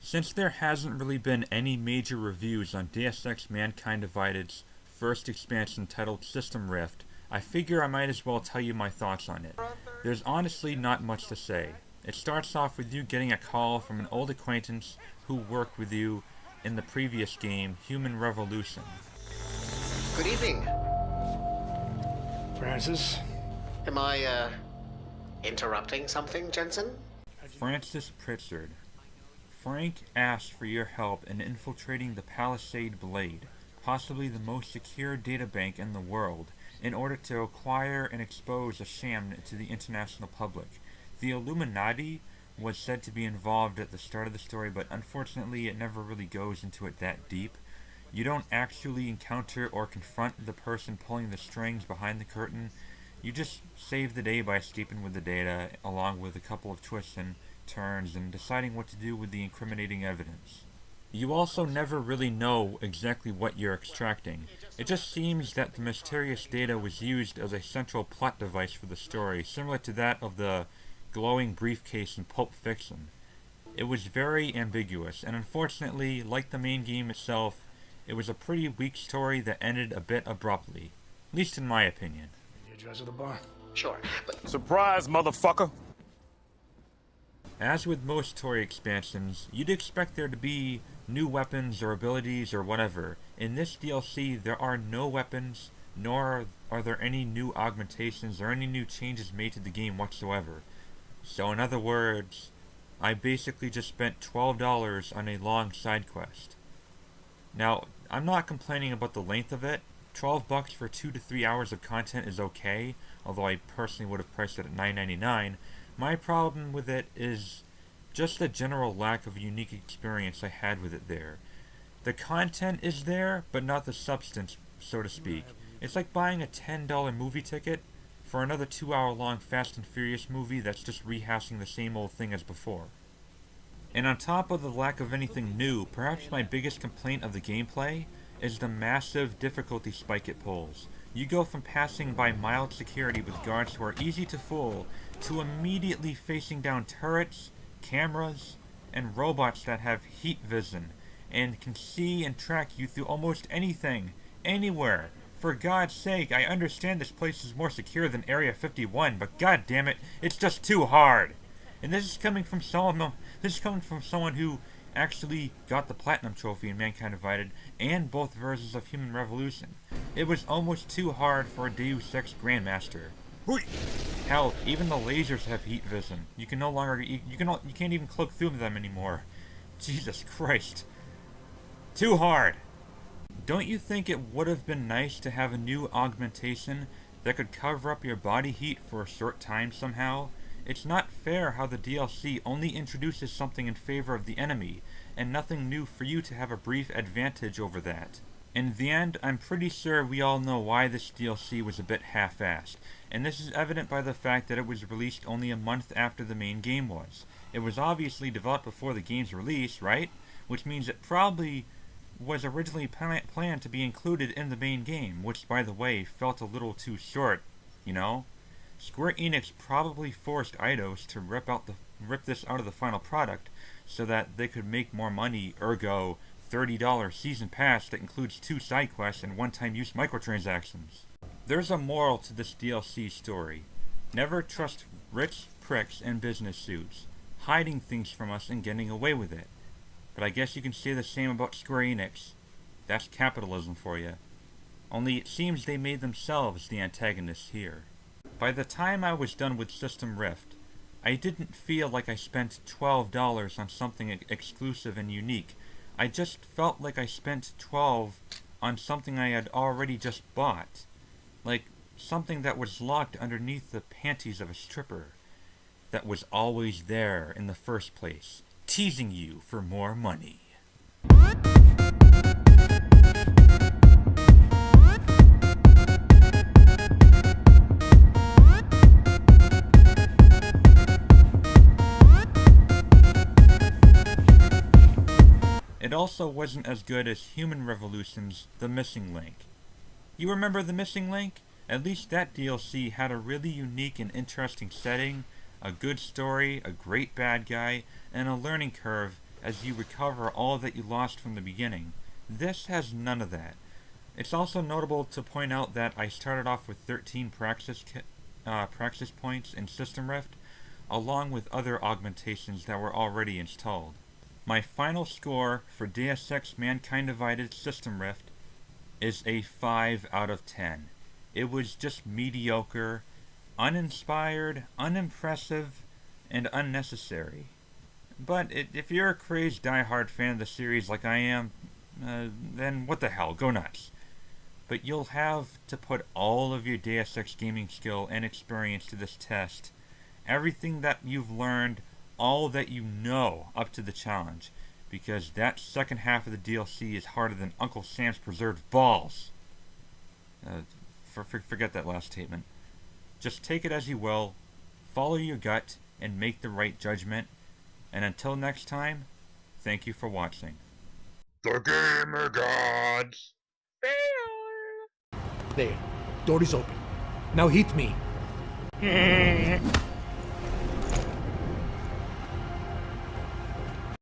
Since there hasn't really been any major reviews on Deus Ex Mankind Divided's first expansion titled System Rift, I figure I might as well tell you my thoughts on it. There's honestly not much to say. It starts off with you getting a call from an old acquaintance who worked with you in the previous game, Human Revolution. Good evening. Francis? Am I, interrupting something, Jensen? Francis Pritchard. Frank asked for your help in infiltrating the Palisade Blade, possibly the most secure databank in the world, in order to acquire and expose a sham to the international public. The Illuminati was said to be involved at the start of the story, but unfortunately it never really goes into it that deep. You don't actually encounter or confront the person pulling the strings behind the curtain. You just save the day by escaping with the data, along with a couple of twists and turns and deciding what to do with the incriminating evidence. You also never really know exactly what you're extracting. It just seems that the mysterious data was used as a central plot device for the story, similar to that of the glowing briefcase in Pulp Fiction. It was very ambiguous, and unfortunately, like the main game itself, it was a pretty weak story that ended a bit abruptly, at least in my opinion. The address of the bar? Sure, but Surprise, motherfucker! As with most story expansions, you'd expect there to be new weapons or abilities or whatever. In this DLC, there are no weapons, nor are there any new augmentations or any new changes made to the game whatsoever. So in other words, I basically just spent $12 on a long side quest. Now, I'm not complaining about the length of it. $12 for 2 to 3 hours of content is okay, although I personally would have priced it at $9.99. My problem with it is just the general lack of unique experience I had with it there. The content is there, but not the substance, so to speak. It's like buying a $10 movie ticket for another 2-hour long Fast and Furious movie that's just rehashing the same old thing as before. And on top of the lack of anything new, perhaps my biggest complaint of the gameplay is the massive difficulty spike it pulls. You go from passing by mild security with guards who are easy to fool to immediately facing down turrets, cameras, and robots that have heat vision and can see and track you through almost anything, anywhere. For God's sake, I understand this place is more secure than Area 51, but god damn it, it's just too hard. And this is coming from someone who actually got the Platinum Trophy in Mankind Divided and both versions of Human Revolution. It was almost too hard for a Deus Ex Grandmaster. Hell, even the lasers have heat vision. You can no longer, you can't even cloak through them anymore. Jesus Christ. Too hard. Don't you think it would have been nice to have a new augmentation that could cover up your body heat for a short time somehow? It's not fair how the DLC only introduces something in favor of the enemy, and nothing new for you to have a brief advantage over that. In the end, I'm pretty sure we all know why this DLC was a bit half-assed, and this is evident by the fact that it was released only a month after the main game was. It was obviously developed before the game's release, right? Which means it probably was originally planned to be included in the main game, which, by the way, felt a little too short, you know? Square Enix probably forced Eidos to rip this out of the final product so that they could make more money, ergo $30 season pass that includes 2 side quests and one-time use microtransactions. There's a moral to this DLC story. Never trust rich pricks in business suits, hiding things from us and getting away with it. But I guess you can say the same about Square Enix. That's capitalism for you. Only it seems they made themselves the antagonists here. By the time I was done with System Rift, I didn't feel like I spent $12 on something exclusive and unique. I just felt like I spent $12 on something I had already just bought. Like something that was locked underneath the panties of a stripper. That was always there in the first place, teasing you for more money. It also wasn't as good as Human Revolution's The Missing Link. You remember The Missing Link? At least that DLC had a really unique and interesting setting, a good story, a great bad guy, and a learning curve as you recover all that you lost from the beginning. This has none of that. It's also notable to point out that I started off with 13 praxis points in System Rift, along with other augmentations that were already installed. My final score for Deus Ex Mankind Divided System Rift is a 5 out of 10. It was just mediocre, uninspired, unimpressive, and unnecessary. But if you're a crazed diehard fan of the series like I am, then what the hell, go nuts. But you'll have to put all of your Deus Ex gaming skill and experience to this test. Everything that you've learned, all that you know up to the challenge, because that second half of the DLC is harder than Uncle Sam's preserved balls. Forget that last statement. Just take it as you will, follow your gut, and make the right judgment. And until next time, thank you for watching. The Gamer Gods! There. Door is open. Now hit me.